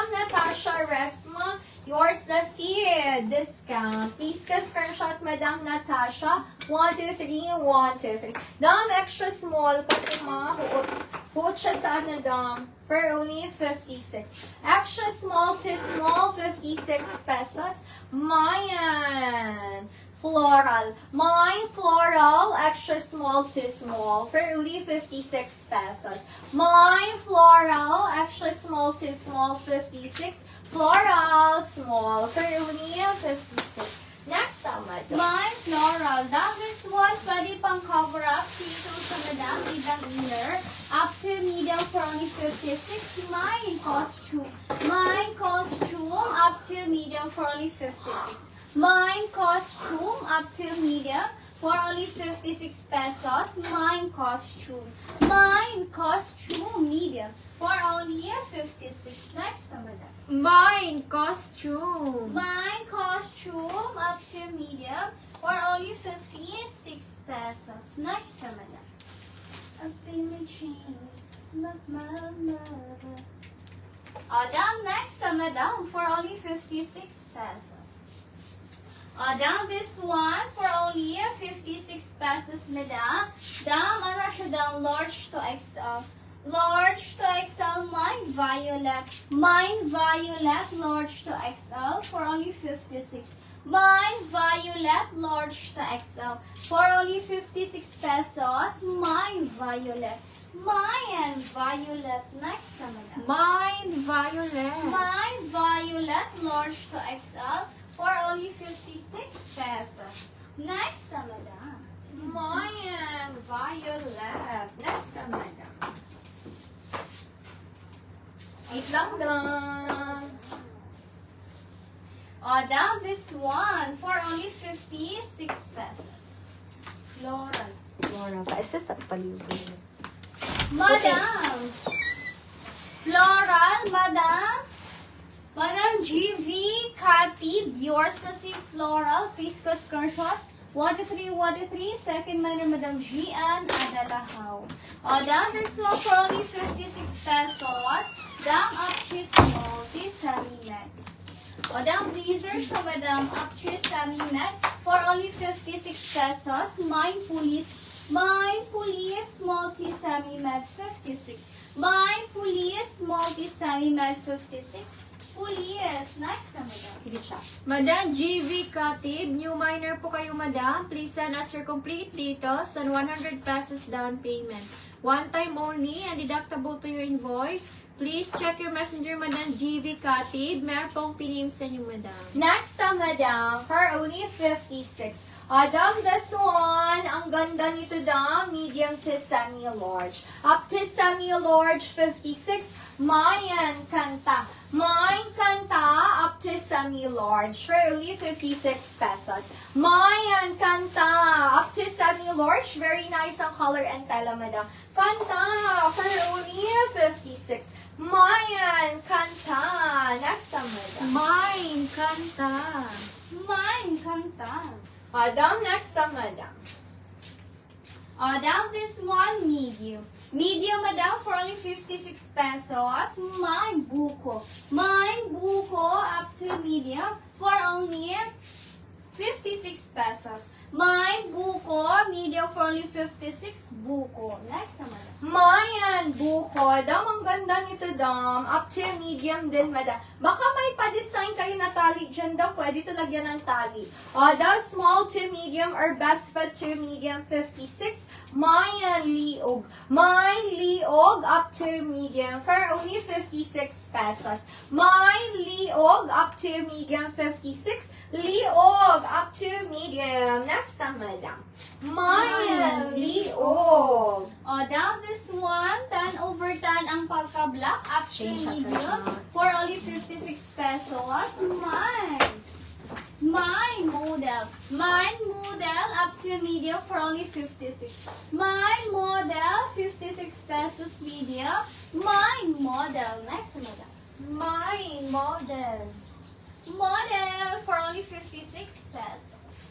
Madam Natasha Resma, yours the seed discount. Please ka screenshot, Madam Natasha. 1, 2, 3, 1, 2, 3. Dam, extra small kasi mga huot siya sa ano, dam. For only 56. Extra small to small, 56 pesos. Mayan. Floral. Mine floral, extra small to small for only 56 pesos. Mine floral, extra small to small, 56. Floral, small for only 56. Next, madam. My floral. That is one pwede pang cover up. See-through sa madam. Ibang inner. Up to medium for only 56. Mine costume. Mine costume. Up to medium for only 56. Mine costume. Up to medium for only 56 pesos. Mine costume. Mine costume. Medium for only 56. Next, madam. Mine costume. Mine costume up to medium for only 56 pesos. Next time, madam. A family chain, not my mother. Down next time, madam, for only 56 pesos. Down this one for only 56 pesos, madam. Down, ano siya down, large to XL. Large to XL, mine violet. Mine violet, large to XL for only 56. Mine violet, large to XL for only 56 pesos. Mine violet. Mine violet. Next naman. Mine violet. Mine violet, large to XL for only 56 pesos. Next naman. Mayan violet. Next, madam. Wait lang, dam. Down this one for only 56 pesos. Floral. Floral. Isa sa palibig. Madam. Floral, madam. Madam GV Katib, yours na si Floral. Please go screenshot. 1 to 3, 1 to 3. Second minor, Madam G and Adalahaw. Down this one for only 56 pesos. Down up cheese multi semi-net. Down blazer siya, Madam up cheese semi-net for only 56 pesos. Mine police multi semi-net 56. Mine police multi semi-net 56. Police. Next na, Madam. Sige siya. Madam GV Katib, new minor po kayo, madam. Please send us your complete details and 100 pesos down payment. One time only and deductible to your invoice. Please check your messenger, Madam GV Katib. Meron pong pinim sa inyo, madam. Next, madam, for only 56. Dam, this one, ang ganda nito, dam, medium to semi-large. Up to semi-large, 56. Mayan Kanta. Mine Kanta, up to semi-large, for only 56 pesos. Mayan Kanta, up to semi-large, very nice ang color and tela, madam. Kanta, for only 56. Mayan Kanta. Next, madam. Mine kanta. Mine kanta. Madam, next, madam. Down this one, medium. Medium, madam, for only 56 pesos. Mine buko. Mine buko up to medium for only 56 pesos. Mine buko, medium for only 56 buko. Next naman. Mayan, buko. Dam, ang ganda nito, dam. Up to medium din, madam. Baka may pa-design kayo na tali dyan, dam. Pwede ito lagyan ng tali. Dam, small to medium or best fit to medium, 56. Mayan, liog. Mine, liog, up to medium for only 56 pesos. Mine, liog, up to medium, 56. Liog, up to medium. Next time, madam. Mayan, liog. Down this one, 10 over 10 ang pagka-black up to Screenshot, medium screenshot. for only 56 pesos. Mine. Mine model. Mine model up to medium for only 56. Mine model, 56 pesos medium. Mine model. Next, madam. Mine, model. Model for only 56 pesos.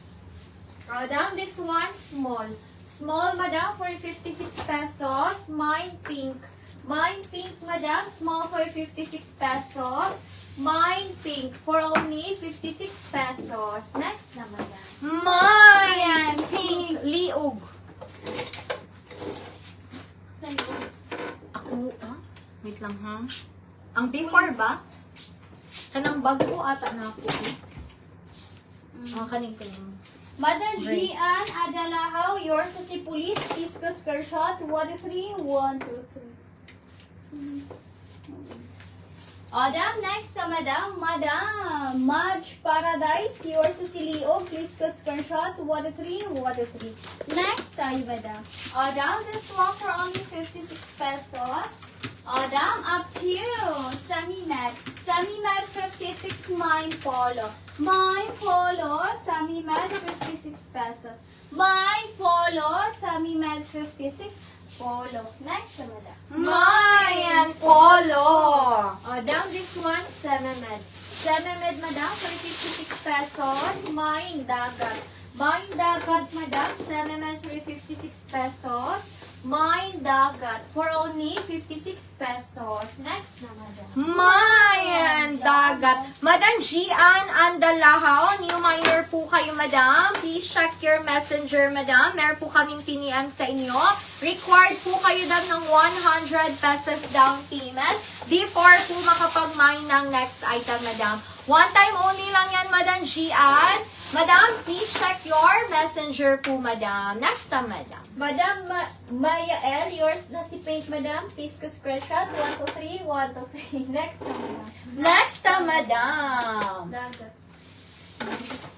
Madam, this one, small. Small, madam, for 56 pesos. Mine pink. Mine pink, madam. Small for 56 pesos. Mine pink for only 56 pesos. Next na, madam. Mine pink liog. Ako, wait lang ha. Ang before ba? Kanang bago ata na ako, please. Kaning. Madam Great. Gian Adalahaw, yours sa si Police, Isco Screenshot, 123, 123. Madam, next na madam. Madam, Madge Paradise, yours sa si Leo, please go screenshot, 123, 123. Next tayo madam. Madam, this one for only 56 pesos. Madam, up to you. Semi-Med. Semi-Med 56, Mine Polo. Mine Polo, Semi-Med 56 pesos. Mine Polo, Semi-Med 56 Polo. Next na madam. Mayan Polo. Down this one, Sememed. Sememed, madam, for 56 pesos. Mine Dagat. Mine Dagat, madam, Sememed for 56 pesos. Mine Dagat for only 56 pesos. Next na, madam. Mayan Dagat. Madam Gian Andalahaw, new minor po kayo, madam. Please check your messenger, madam. Meron po kaming pinian sa inyo. Required po kayo daw ng 100 pesos down payment before po makapag-mine ng next item, madam. One time only lang yan, Madam Gian. Madam, please check your messenger po, madam. Next time, madam. Madam Maya L, yours na si Pink, madam. Please ko screenshot. 123, 123. Next na, madam. Next time, madam. Dagat.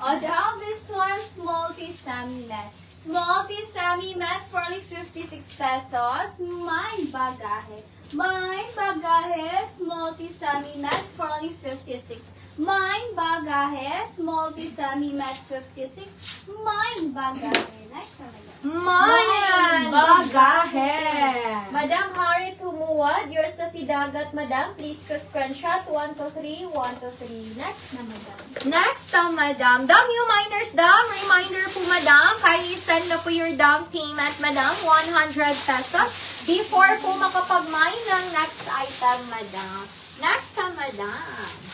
Madam, this one, Small-T Semi-Med. Small-T Semi-Med for only 56 pesos. Mine Bagahe. Mine Bagahe, Small-T Semi-Med for only 56. Mine Bagahe, Small-T Semi-Med 56. Mine Bagahe. Next na madam. Mayan Bagahe. Madam Harriet Humuad, yours na si Dagat, madam. Please ko screenshot. 123, 123. Next na, madam. Next, madam. Dam, you miners, dam. Reminder po, madam. Kindly send na po your down payment, madam. 100 pesos. Before po makapag-mine ng next item, madam. Next, madam.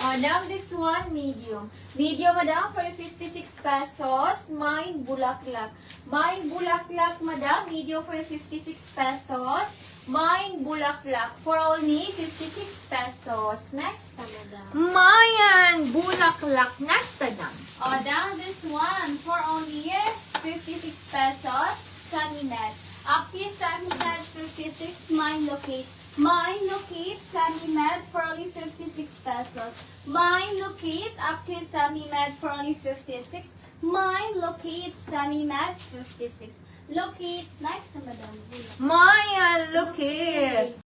Madam, this one, medium. Medium, madam, for 56 pesos. Mine Bulaklak. Mine Bulaklak, madam. Medium for 56 pesos. Mine Bulaklak for only 56 pesos. Next, madam. Mayan Bulaklak. Next, madam. Madam, this one for only 56 pesos. Semi-Med. Active Semi-Med 56. Mine Locate. Mine Locate Semi-Med for only 56 pesos. Mine Locate Active Semi-Med for only 56. Mine Locate Semi-Med 56. Locate. Next, madam. Mayan Locate.